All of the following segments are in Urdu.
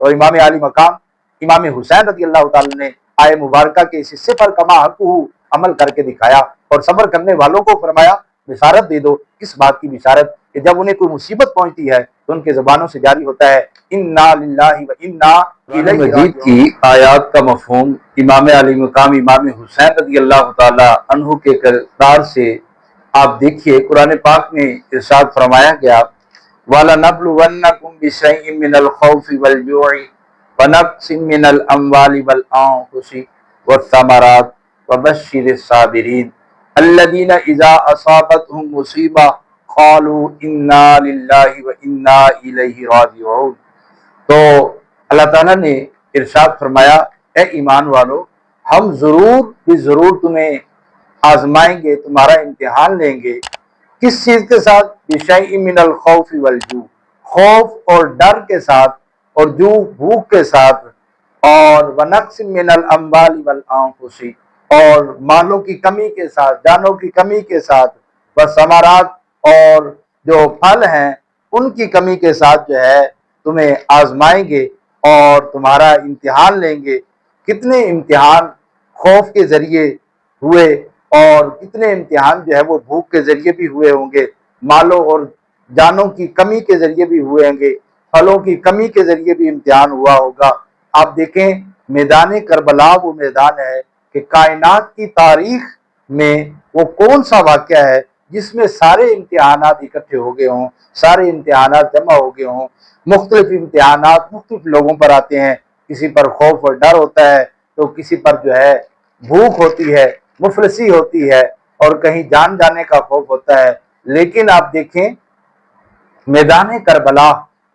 اور امام علی مقام امام حسین رضی اللہ تعالی نے آئے مبارکہ کے اس حصے پر کما حقہ عمل کر کے دکھایا اور صبر کرنے والوں کو فرمایا بشارت دے دو۔ کس بات کی بشارت؟ کہ جب انہیں کوئی مصیبت پہنچتی ہے تو ان کے زبانوں سے جاری ہوتا ہے انا للہ و انا الیہ مجید کی آیات کا مفہوم امام علی مقام امام حسین رضی اللہ تعالی عنہ کے کردار سے آپ دیکھیے، قرآن پاک میں ارشاد فرمایا گیا وَلَنَبْلُوَنَّكُمْ بِشَيْءٍ مِّنَ الْخَوْفِ وَالْجُوعِ وَنَقْصٍ مِّنَ الْأَمْوَالِ وَالْأَنفُسِ وَالثَّمَرَاتِ وَبَشِّرِ الصَّابِرِينَ الَّذِينَ إِذَا أَصَابَتْهُم مُّصِيبَةٌ قَالُوا إِنَّا لِلَّهِ وَإِنَّا إِلَيْهِ رَاجِعُونَ۔ تو اللہ تعالیٰ نے ارشاد فرمایا اے ایمان والو، ہم ضرور بھی ضرور تمہیں آزمائیں گے، تمہارا امتحان لیں گے۔ کس چیز کے ساتھ؟ بِشَيْءٍ مِّنَ الْخَوْفِ وَالْجُوعِ، خوف اور ڈر کے ساتھ، اور جو بھوک کے ساتھ، اور وَنَقْصٍ مِّنَ الْأَمْوَالِ وَالْأَنفُسِ، اور مالوں کی کمی کے ساتھ، جانوں کی کمی کے ساتھ، وَالثَّمَرَاتِ، اور جو پھل ہیں ان کی کمی کے ساتھ جو ہے تمہیں آزمائیں گے اور تمہارا امتحان لیں گے۔ کتنے امتحان خوف کے ذریعے ہوئے اور کتنے امتحان جو ہے وہ بھوک کے ذریعے بھی ہوئے ہوں گے، مالوں اور جانوں کی کمی کے ذریعے بھی ہوئے ہوں گے، پھلوں کی کمی کے ذریعے بھی امتحان ہوا ہوگا۔ آپ دیکھیں میدان کربلا وہ میدان ہے کہ کائنات کی تاریخ میں وہ کون سا واقعہ ہے جس میں سارے امتحانات اکٹھے ہو گئے ہوں، سارے امتحانات جمع ہو گئے ہوں۔ مختلف امتحانات مختلف لوگوں پر آتے ہیں، کسی پر خوف اور ڈر ہوتا ہے تو کسی پر جو ہے بھوک ہوتی ہے، مفلسی ہوتی ہے، اور کہیں جان جانے کا خوف ہوتا ہے۔ لیکن آپ دیکھیں میدان کربلا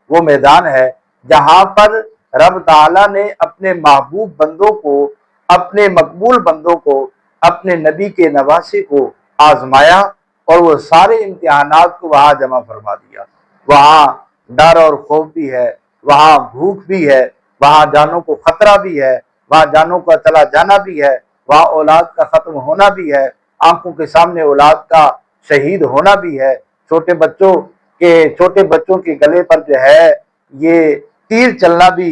وہ میدان ہے جہاں پر رب تعالیٰ نے اپنے محبوب بندوں کو، اپنے مقبول بندوں کو، اپنے نبی کے نواسے کو آزمایا اور وہ سارے امتحانات کو وہاں جمع فرما دیا۔ وہاں ڈر اور خوف بھی ہے، وہاں بھوک بھی ہے، وہاں جانوں کو خطرہ بھی ہے، وہاں جانوں کا چلا جانا بھی ہے، وہاں اولاد کا ختم ہونا بھی ہے، آنکھوں کے سامنے اولاد کا شہید ہونا بھی ہے، چھوٹے بچوں کے گلے پر جو ہے یہ تیر چلنا بھی،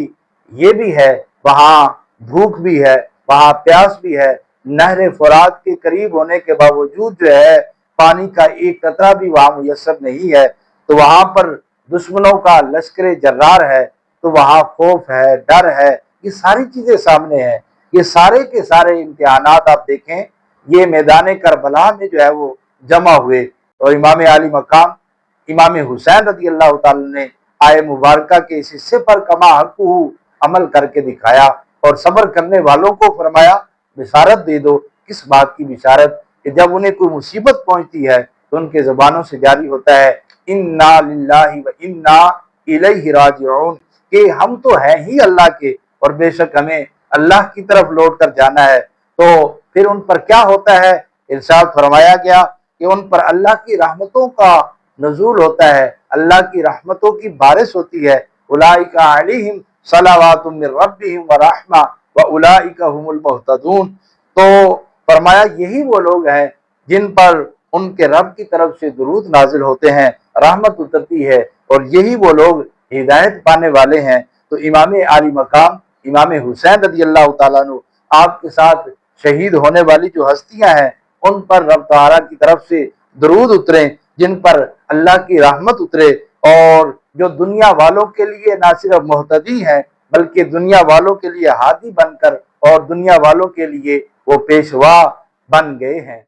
یہ بھی ہے۔ وہاں بھوک بھی ہے، وہاں پیاس بھی ہے، نہر فرات کے قریب ہونے کے باوجود جو ہے پانی کا ایک قطرہ بھی وہاں میسر نہیں ہے۔ تو وہاں پر دشمنوں کا لشکر جرار ہے، تو وہاں خوف ہے، ڈر ہے، یہ ساری چیزیں سامنے ہیں۔ یہ سارے کے سارے امتحانات آپ دیکھیں یہ میدان کربلا میں جو ہے وہ جمع ہوئے، اور امام علی مقام امام حسین رضی اللہ تعالی نے آئے مبارکہ کے اس حصے پر کما حقہ عمل کر کے دکھایا اور صبر کرنے والوں کو فرمایا بشارت دے دو۔ کس بات کی بشارت؟ کہ جب انہیں کوئی مصیبت پہنچتی ہے تو ان کے زبانوں سے جاری ہوتا ہے انا للہ و انا الیہ راجعون، کہ ہم تو ہیں ہی اللہ کے اور بے شک ہمیں اللہ کی طرف لوٹ کر جانا ہے۔ تو پھر ان پر کیا ہوتا ہے؟ ارشاد فرمایا گیا کہ ان پر اللہ کی رحمتوں کا نزول ہوتا ہے، اللہ کی رحمتوں کی بارش ہوتی ہے۔ اولئک علیہم صلوات من ربہم ورحمہ واولئک هم المہتدون۔ تو فرمایا یہی وہ لوگ ہیں جن پر ان کے رب کی طرف سے درود نازل ہوتے ہیں، رحمت اترتی ہے، اور یہی وہ لوگ ہدایت پانے والے ہیں۔ تو امام علی مقام امام حسین رضی اللہ تعالیٰ عنہ آپ کے ساتھ شہید ہونے والی جو ہستیاں ہیں ان پر رب تعالیٰ کی طرف سے درود اتریں، جن پر اللہ کی رحمت اترے، اور جو دنیا والوں کے لیے نہ صرف مہتدی ہیں بلکہ دنیا والوں کے لیے ہادی بن کر اور دنیا والوں کے لیے وہ پیشوا بن گئے ہیں۔